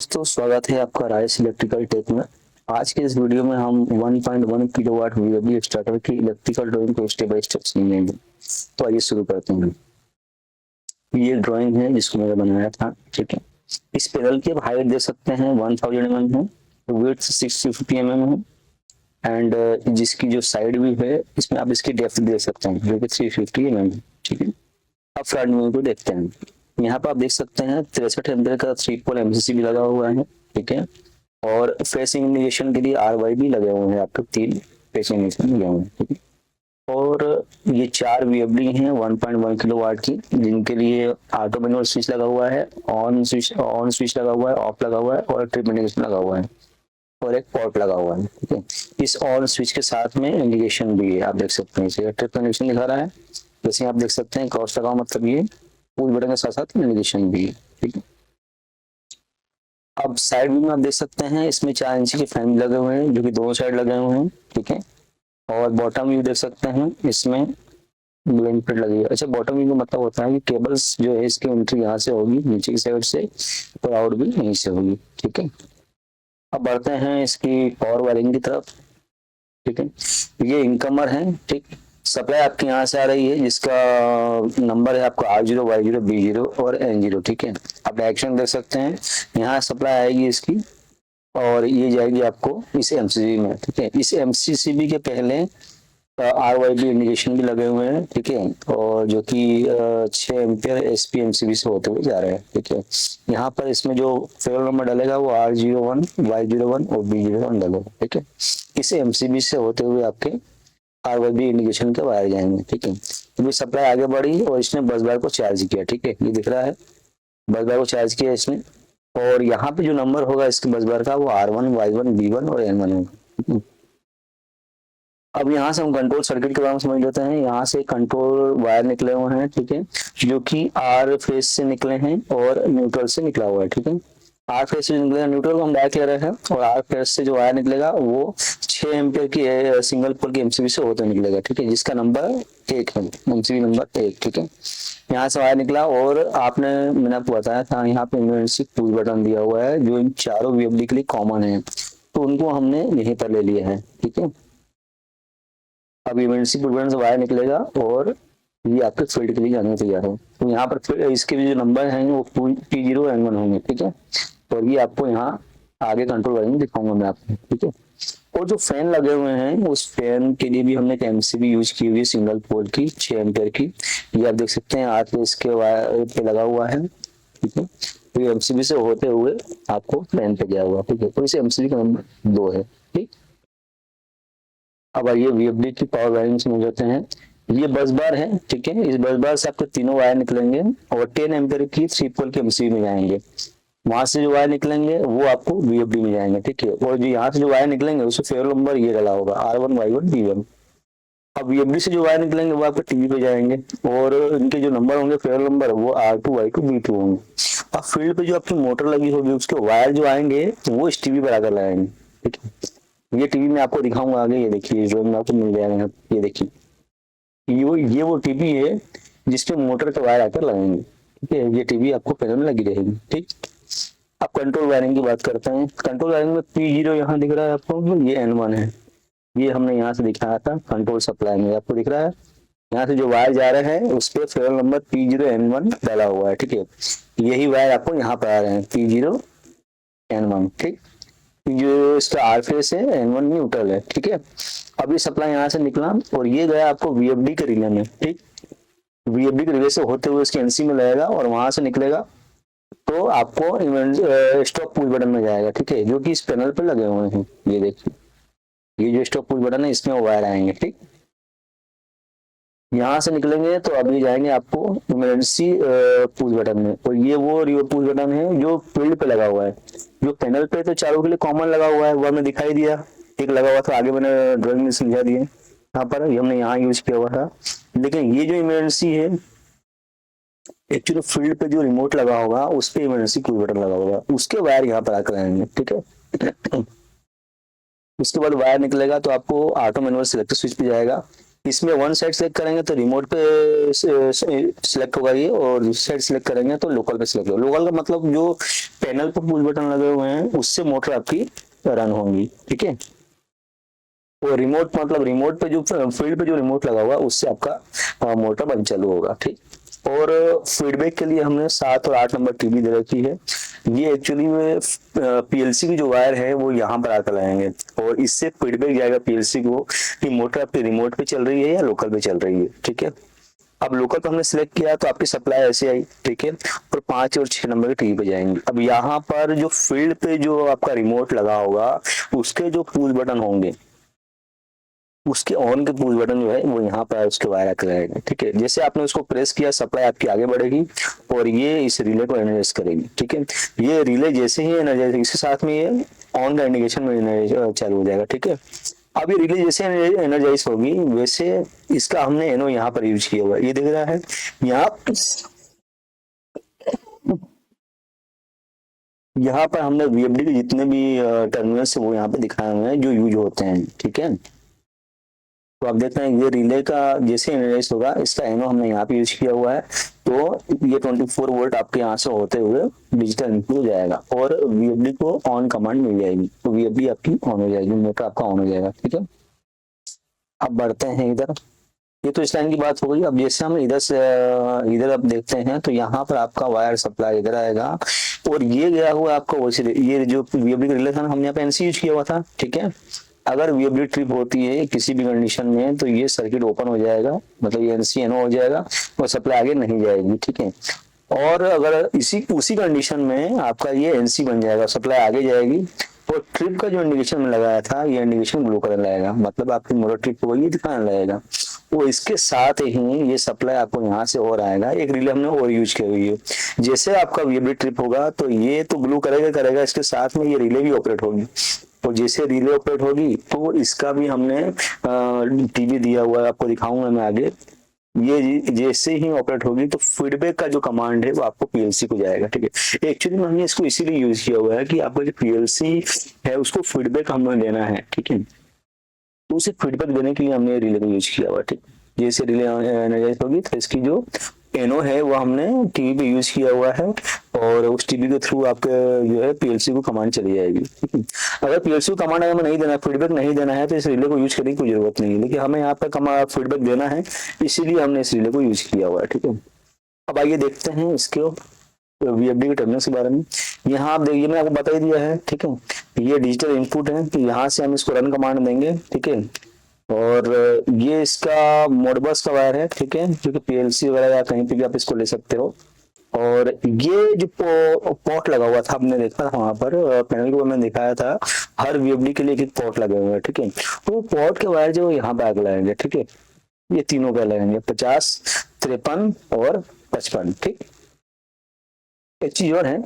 दोस्तों स्वागत है आपका राइस इलेक्ट्रिकल टेक में। आज के इस वीडियो में हम 1.1 किलोवाट वीएबी स्टार्टर की इलेक्ट्रिकल ड्राइंग को स्टेप बाय स्टेप समझेंगे। तो आइए शुरू करते हैं। ये ड्राइंग है जिसको मैंने बनाया था, ठीक है। इस पैनल की आप हाइट देख सकते हैं 1000 mm है, विड्थ 650 mm है एंड जिसकी जो साइड व्यू है इसमें आप इसकी डेप्थ देख सकते हैं जो कि 350 mm है, ठीक है। अब फ्रंट व्यू को देखते हैं। यहाँ पर आप देख सकते हैं 63 एम्पीयर का 3 पोल एमसीसी भी लगा हुआ है, ठीक है। और फेसिंग इंडिकेशन के लिए आरवाई भी लगे हुए हैं, आपके 3 फेसिंग इंडिकेशन लगे हुए हैं, ठीक है। और ये 4 वीएफडी हैं 1.1 किलोवाट की, जिनके लिए ऑटो मैनुअल स्विच लगा हुआ है, ऑन स्विच लगा हुआ है, ऑफ लगा हुआ है और ट्रिप इंडिकेशन लगा हुआ है और एक पोर्ट लगा हुआ है, ठीक है। इस ऑन स्विच के साथ में इंडिकेशन भी है, आप देख सकते हैं इसे ट्रिप इंडिकेशन दिखा रहा है। जैसे आप देख सकते हैं क्रॉस लगा मतलब ये पुश बटन के साथ साथ इंडिकेशन भी है, ठीक है। अब साइड व्यू में आप देख सकते हैं इसमें 4 इंची के फैन लगे हुए हैं जो कि दोनों साइड लगे हुए हैं, ठीक है। और बॉटम व्यू देख सकते हैं इसमें ब्लेंड प्लेट लगी है। अच्छा, बॉटम व्यू का मतलब होता है कि केबल्स जो है इसकी एंट्री यहाँ से होगी नीचे की साइड से और आउट भी यहीं से होगी, ठीक है। अब बढ़ते हैं इसकी पावर वायरिंग की तरफ, ठीक है। ये इनकमर है, ठीक। सप्लाई आपकी यहाँ से आ रही है जिसका नंबर है आपका R0 Y0 B0 और N0, ठीक है। आप डायरेक्शन देख सकते हैं, यहाँ सप्लाई आएगी इसकी और ये जाएगी आपको इस एमसीबी में, ठीक है। इस एमसीबी के पहले RYB इंडिकेशन भी लगे हुए हैं, ठीक है। और जो कि 6 एम्पियर एसपी एमसीबी से होते हुए जा रहे हैं, ठीक है। यहाँ पर इसमें जो फेयर नंबर डलेगा वो R01 Y01 और B01 डलेगा, ठीक है। इस एमसीबी से होते हुए आपके आरवाईबी इंडिकेशन के वायर जाएंगे, ठीक है। तो सप्लाई आगे बढ़ी और इसने बस बार को चार्ज किया, ठीक है। ये दिख रहा है बस बार को चार्ज किया इसने। और यहाँ पे जो नंबर होगा इसके बस बार का वो R1 Y1 B1 और N1 होगा। अब यहाँ से हम कंट्रोल सर्किट के बारे में समझ लेते हैं। यहाँ से कंट्रोल वायर निकले हुए हैं, ठीक है, जो कि आर फेज से निकले हैं और न्यूट्रल से निकला हुआ है, ठीक है। आर फेज से निकलेगा न्यूट्रल को हम डायरेक्ट ले रहे हैं और आर फेज से जो वायर निकलेगा वो 6 एम्पियर की सिंगल पोल की एमसीबी से होते निकलेगा, ठीक है, जिसका नंबर 1 है, एमसीबी नंबर 1, ठीक है। यहाँ से वायर निकला और मैंने आपको बताया था यहाँ पे इमरजेंसी पुश बटन दिया हुआ है जो इन चारों वीएफडी के लिए कॉमन है, तो उनको हमने यहीं पर ले लिया है, ठीक है। अब इमरजेंसी पुश बटन से वायर निकलेगा और ये आपके फील्ड के लिए जाने तैयार है। तो यहाँ पर इसके भी जो नंबर हैं वो P0 N1 होंगे, ठीक है। और ये आपको यहाँ आगे कंट्रोल वायरिंग दिखाऊंगा मैं आपको, ठीक है। और जो फैन लगे हुए हैं उस फैन के लिए भी हमने एक एमसीबी यूज की हुई है सिंगल पोल की 6 एम्पियर की। ये आप देख सकते हैं आठ पे इसके वायर पे लगा हुआ है, ठीक है। तो ये एमसीबी से होते हुए आपको फैन पे गया हुआ, ठीक है। तो इस एमसीबी का नंबर 2 है, ठीक। अब आइए वीएफडी की पावर वायरिंग समझ लेते हैं। ये बस बार है, ठीक है। इस बस बार से आपके तीनों वायर निकलेंगे और 10 एम्पियर की 3 पोल के एमसीबी में जाएंगे। वहां से जो वायर निकलेंगे वो आपको वीएफडी में जाएंगे, ठीक है। और जो यहाँ से जो वायर निकलेंगे उससे फेयर नंबर ये डला होगा R1 Y1 B1। अब वीएफडी से जो वायर निकलेंगे वो आपके टीवी पे जाएंगे और इनके जो नंबर होंगे फेयर नंबर वो R2 Y2 B2 होंगे। अब फील्ड पे जो आपकी मोटर लगी होगी उसके वायर जो आएंगे वो इस टीवी पर आकर लगाएंगे, ठीक है। ये टीवी में आपको दिखाऊंगा आगे, ये देखिए जो में आपको मिल जाएगा, ये देखिए ये वो टीवी है जिसपे मोटर के वायर आकर लगाएंगे, ठीक है। ये टीवी आपको पैनल में लगी रहेगी, ठीक। अब कंट्रोल वायरिंग की बात करते हैं। कंट्रोल वायरिंग में P0 यहाँ दिख रहा है आपको, ये N1 है, ये हमने यहाँ से दिखाया था कंट्रोल सप्लाई में, आपको दिख रहा है। यहाँ से जो वायर जा रहे हैं उस पर फेयर नंबर P0 N1 डाला हुआ है, ठीक है। यही वायर आपको यहाँ पर आ रहे हैं P0 N1, ठीक। जो इसका आर फेस है N1 न्यूट्रल है, ठीक है। अभी सप्लाई यहाँ से निकला और ये गया आपको वीएफडी के रिले में, ठीक। वीएफडी के रिले से होते हुए इसके एनसी में लगेगा और वहां से निकलेगा तो आपको स्टॉप पुश बटन में जाएगा, ठीक है, जो कि इस पैनल पे लगे हुए हैं। ये देखिए ये जो स्टॉप पुश बटन है इसमें वायर आएंगे, ठीक। यहाँ से निकलेंगे तो अभी जाएंगे आपको इमरजेंसी पुश बटन में और ये वो रियो पुश बटन है जो फील्ड पे लगा हुआ है। जो पैनल पे तो चारों के लिए कॉमन लगा हुआ है वो हमें दिखाई दिया, एक लगा हुआ था आगे, मैंने ड्राइंग में समझा दिया यहाँ पर, ये हमने यहाँ यूज किया हुआ था। लेकिन ये जो इमरजेंसी है एक्चुअली फील्ड पे जो रिमोट लगा होगा उस पे इमरजेंसी पुश बटन लगा होगा, उसके वायर यहाँ पर आकर आएंगे, ठीक है। उसके बाद वायर निकलेगा तो आपको ऑटो मैनुअल सिलेक्टर स्विच पे जाएगा। इसमें वन साइड सेलेक्ट करेंगे तो रिमोट पे सिलेक्ट होगा ये, और दूसरी साइड सिलेक्ट करेंगे तो लोकल पे सिलेक्ट होगा। लोकल का मतलब जो पैनल पर पुश बटन लगे हुए हैं उससे मोटर आपकी रन होंगी, ठीक है। वो रिमोट मतलब रिमोट पे जो फील्ड पे जो रिमोट लगा हुआ उससे आपका मोटर बंद चालू होगा, ठीक। और फीडबैक के लिए हमने 7 और 8 नंबर टीबी दे रखी है। ये एक्चुअली में पीएलसी की जो वायर है वो यहाँ पर आकर लगाएंगे, और इससे फीडबैक जाएगा पीएलसी को कि मोटर आपकी रिमोट पे चल रही है या लोकल पे चल रही है, ठीक है। अब लोकल पे हमने सिलेक्ट किया तो आपकी सप्लाई ऐसे आई, ठीक है, और 5 और 6 नंबर के टीवी पे जाएंगे। अब यहाँ पर जो फील्ड पे जो आपका रिमोट लगा होगा उसके जो पुश बटन होंगे, उसके ऑन के पुश बटन जो है वो यहाँ पर उसके वायर आकर रहेगा, ठीक है। जैसे आपने उसको प्रेस किया सप्लाई आपकी आगे बढ़ेगी और ये इस रिले को एनर्जाइज करेगी, ठीक है। ये रिले जैसे ही एनर्जाइज, इसके साथ में ये ऑन का इंडिकेशन में चालू हो जाएगा, ठीक है। अब ये रिले जैसे एनर्जाइज होगी वैसे इसका हमने एनो यहाँ पर यूज किया हुआ है, ये दिख रहा है यहाँ पर हमने वीएफडी के जितने भी टर्मिनल्स है वो यहाँ पे दिखाए हुए हैं जो यूज होते हैं, ठीक है। तो आप देखते हैं ये रिले का जैसे एनालाइज होगा इसका एनो हमने यहाँ पे यूज किया हुआ है, तो ये 24 वोल्ट आपके यहाँ से होते हुए डिजिटल इनपुट हो जाएगा और वीएफडी को ऑन कमांड मिल जाएगी, तो वीएफडी आपकी ऑन हो जाएगी, मोटर आपका ऑन हो जाएगा, ठीक है। अब बढ़ते हैं इधर, ये तो इस लाइन की बात हो गई। अब जैसे हम इधर से इधर आप देखते हैं तो यहाँ पर आपका वायर सप्लाई इधर आएगा, और ये गया हुआ आपका ओसीडी, ये जो वीएफडी का रिले था हमने यहाँ पे एनसी यूज किया हुआ था, ठीक है। अगर वीएफडी ट्रिप होती है किसी भी कंडीशन में तो ये सर्किट ओपन हो जाएगा, मतलब ये एनसी एनो हो जाएगा और सप्लाई आगे नहीं जाएगी, ठीक है। और अगर उसी कंडीशन में आपका ये एनसी बन जाएगा, सप्लाई आगे जाएगी, और ट्रिप का जो इंडिकेशन में लगाया था ये इंडिकेशन ब्लू कलर लगेगा, मतलब आपकी मोटर ट्रिप हो गई दिखाने लगेगा। वो इसके साथ ही ये सप्लाई आपको यहाँ से और आएगा, एक रिले हमने और यूज की हुई है। जैसे आपका वीएफडी ट्रिप होगा तो ये तो ब्लू करेगा, इसके साथ में ये रिले भी ऑपरेट होगी, तो जैसे रिले ऑपरेट होगी तो इसका भी हमने टीवी दिया हुआ है, आपको दिखाऊंगा मैं आगे। ये जैसे ही ऑपरेट होगी तो फीडबैक का जो कमांड है वो आपको पीएलसी को जाएगा, ठीक है। एक्चुअली में हमने इसको इसीलिए यूज किया हुआ है कि आपका जो पीएलसी है उसको फीडबैक हमें देना है, ठीक है। तो उसे फीडबैक देने के लिए हमने रिले को यूज किया हुआ है, ठीक। जैसे रिले एनर्जाइज होगी तो इसकी जो एनो है वो हमने टीवी पे यूज किया हुआ है, और उस टीवी के थ्रू आपके जो है पीएलसी को कमांड चली जाएगी, ठीक है। अगर पीएलसी को कमांड हमें नहीं देना है, फीडबैक नहीं देना है तो इस रिले को यूज करने की कोई जरूरत नहीं है, लेकिन हमें यहाँ पर फीडबैक देना है इसीलिए हमने इस रिले को यूज किया हुआ है, ठीक है। अब आइए देखते हैं इसके वीएफडी के टर्मिनल के बारे में। यहाँ आप देखिए मैंने आपको बता ही दिया है, ठीक है। ये डिजिटल इनपुट है, तो यहाँ से हम इसको रन कमांड देंगे, ठीक है। और ये इसका मोडबस का वायर है, ठीक है, जो कि पीएलसी वगैरह या कहीं पे भी आप इसको ले सकते हो। और ये जो पोर्ट लगा हुआ था आपने देखा था वहां पर पैनल को मैंने दिखाया था, हर वीएफडी के लिए एक पोर्ट लगे हुए हैं, ठीक है। तो पोर्ट के वायर जो यहाँ पे आगे लगाएंगे, ठीक है, ये तीनों का लगाएंगे 50, 53 और 55, ठीक। एक चीज और है,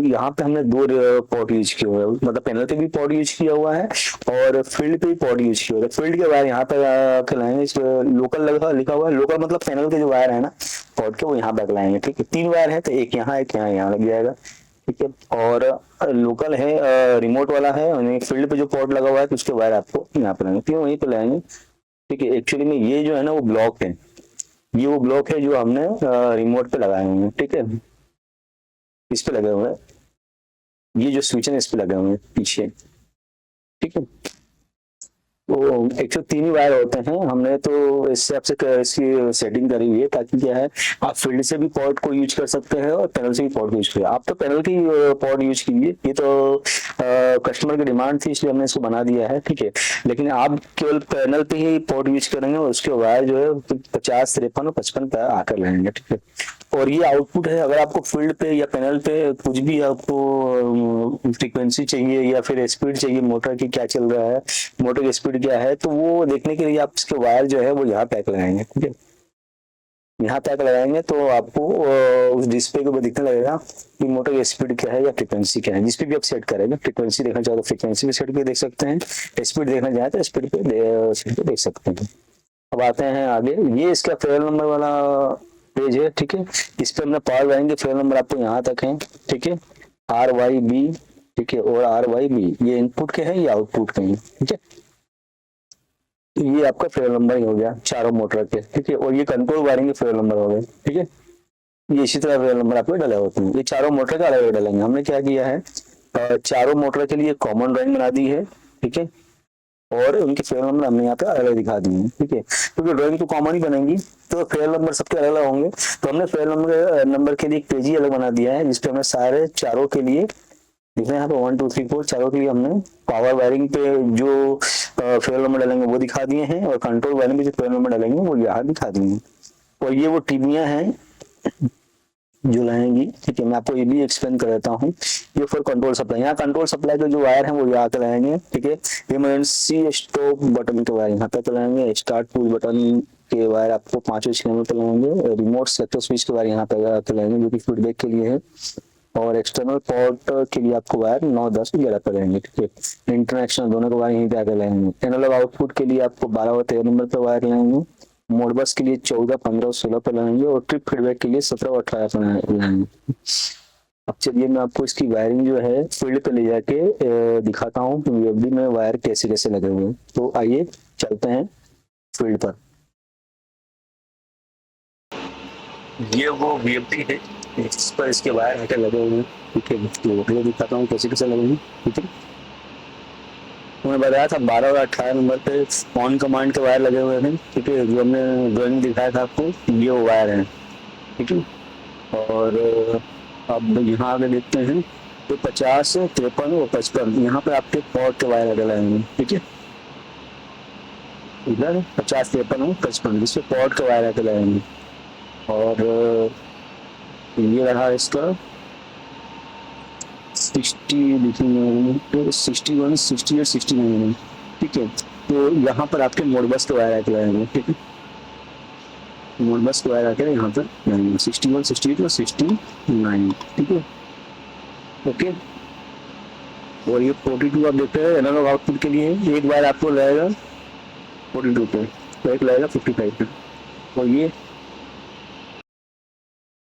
यहाँ पे हमने 2 पॉट यूज किया हुआ है, मतलब पैनल पे भी पॉट यूज किया हुआ है और फील्ड पे भी पॉट यूज किया हुआ है। फील्ड के वायर यहाँ पे लाएंगे, लोकल लिखा हुआ है, लोकल मतलब पैनल के जो वायर है ना पॉट के वो यहाँ पे लाएंगे, ठीक है। 3 वायर है तो एक यहाँ यहाँ लग जाएगा, ठीक है। और लोकल है रिमोट वाला है, फील्ड पे जो पॉट लगा हुआ है तो उसके वायर आपको यहाँ पे लाएंगे, तीनों वहीं पे लाएंगे, ठीक है। एक्चुअली में ये जो है ना वो ब्लॉक है, ये वो ब्लॉक है जो हमने रिमोट पे लगाए हुए हैं, ठीक है, इस पे लगे हुए हैं, ये जो स्विच है इस पे लगे हुए हैं पीछे, ठीक है। तो 103 ही वायर होते हैं, हमने तो इससे आपसे इसकी सेटिंग करी हुई है ताकि क्या है आप फील्ड से भी पॉट को यूज कर सकते हैं और पैनल से भी पॉट यूज करिए। आप तो पैनल की पॉट यूज कीजिए, ये तो कस्टमर की डिमांड थी इसलिए हमने इसको बना दिया है, ठीक है। लेकिन आप केवल पैनल पे ही पॉट यूज करेंगे और उसके वायर जो है 50, 53 और 55 पे आकर रहेंगे, ठीक है। और ये आउटपुट है, अगर आपको फील्ड पे या पैनल पे कुछ भी आपको फ्रीक्वेंसी चाहिए या फिर स्पीड चाहिए मोटर की क्या चल रहा है, मोटर की स्पीड क्या है, तो वो देखने के लिए आप इसके वायर जो है वो यहाँ पैक लगाएंगे, ठीक है। यहाँ पैक लगाएंगे तो आपको उस डिस्प्ले के ऊपर दिखने लगेगा कि मोटर की स्पीड क्या है या फ्रीक्वेंसी क्या है, जिस पे भी आप सेट करेंगे। फ्रीक्वेंसी देखना चाहो तो फ्रीक्वेंसी पे सेट पे देख सकते हैं, स्पीड देखना चाहे तो स्पीड पे देख सकते हैं। अब आते हैं आगे, ये इसका फेयर नंबर वाला पेज है, ठीक है। इस पे हमने पावर लगाएंगे, फेयर नंबर आपको यहाँ तक है, ठीक है, RYB, ठीक है, और RYB ये इनपुट के हैं, ये आउटपुट के हैं, ठीक है। तो ये आपका फेयर नंबर ही हो गया चारों मोटर के, ठीक है। और ये कंट्रोल वायरिंग के फेयर नंबर हो गए, ठीक है। ये इसी तरह फेयर नंबर आपको डले होते हैं। ये चारों मोटर का अलग अलग डलेंगे। हमने क्या किया है, चारों मोटर के लिए कॉमन ड्राइंग बना दी है, ठीक है। और उनके फेयर नंबर हमने यहाँ पे अलग अलग दिखा दिए हैं, ठीक है। क्योंकि ड्राइंग तो कॉमन ही बनेंगी तो फेयर नंबर सबके अलग अलग होंगे। तो हमने फेयर नंबर के लिए एक पेज ही अलग बना दिया है, जिसपे हमने सारे चारों के लिए देखिए यहाँ पे 1 2 3 4 चारों के लिए हमने पावर वायरिंग पे जो फेयर नंबर डालेंगे वो दिखा दिए हैं, और कंट्रोल वायरिंग पे जो फेयर नंबर डालेंगे वो यहाँ दिखा दिए हैं। और ये वो टीबियां हैं जो रहेंगी, ठीक है। मैं आपको ये भी एक्सप्लेन कर देता हूँ। ये फॉर कंट्रोल सप्लाई, यहाँ कंट्रोल सप्लाई के जो वायर हैं वो यहाँ पे रहेंगे, ठीक है। इमरजेंसी स्टॉप बटन के वायर यहाँ पे रहेंगे। स्टार्ट पुश बटन के वायर आपको 5 6 नंबर पे रहेंगे। रिमोट सेक्टर स्विच के वायर यहाँ पे रहेंगे जो कि फीडबैक के लिए है। और एक्सटर्नल पोर्ट के लिए आपको वायर 9 10 11 पे रहेंगे, ठीक है। इंटरनेशनल दोनों के वायर यहीं पे आकर रहेंगे। एनालॉग आउटपुट के लिए आपको 12 और 13 नंबर पे वायर रहेंगे। मोडबस के लिए 14 15 और 16 पे रहेंगे। और ट्रिप फीडबैक के लिए 17 और 18 पे रहेंगे। अब चलिए मैं आपको इसकी वायरिंग जो है फील्ड पे ले जाके दिखाता हूँ कि वीएफडी में वायर कैसे कैसे लगे हुए हैं। तो आइए चलते हैं फील्ड पर। ये वो वीएफडी है इस पर इसके वायर हटे लगे हुए हैं, ठीक है। तो ये दिखाता हूँ कैसे कैसे लगे हैं, ठीक है। मैंने बताया था 12 और 18 नंबर पे ऑन कमांड के वायर लगे हुए थे, ठीक है। जो हमने ड्राइंग दिखाया था आपको, ये वो वायर है, ठीक है। और अब यहाँ आगे देखते हैं तो 50 53 और 55 यहाँ पे आपके पोर्ट के वायर लगे रहेंगे, ठीक है। इधर 50 53 और 55 जिसपे पोर्ट के वायर लगे रहेंगे। और ये रहा इसका 60 61 68 69, ठीक है। तो यहाँ पर आपके मोडबस के वायर आके रहेंगे, ठीक है। मोडबस के वायर आके यहाँ पर रहेंगे 61 68 और 69, ठीक है, ओके। और ये 42 आप देखते हैं एनालॉग आउटपुट के लिए एक वायर आपको रहेगा 42 पे, तो एक रहेगा 55 पे। और ये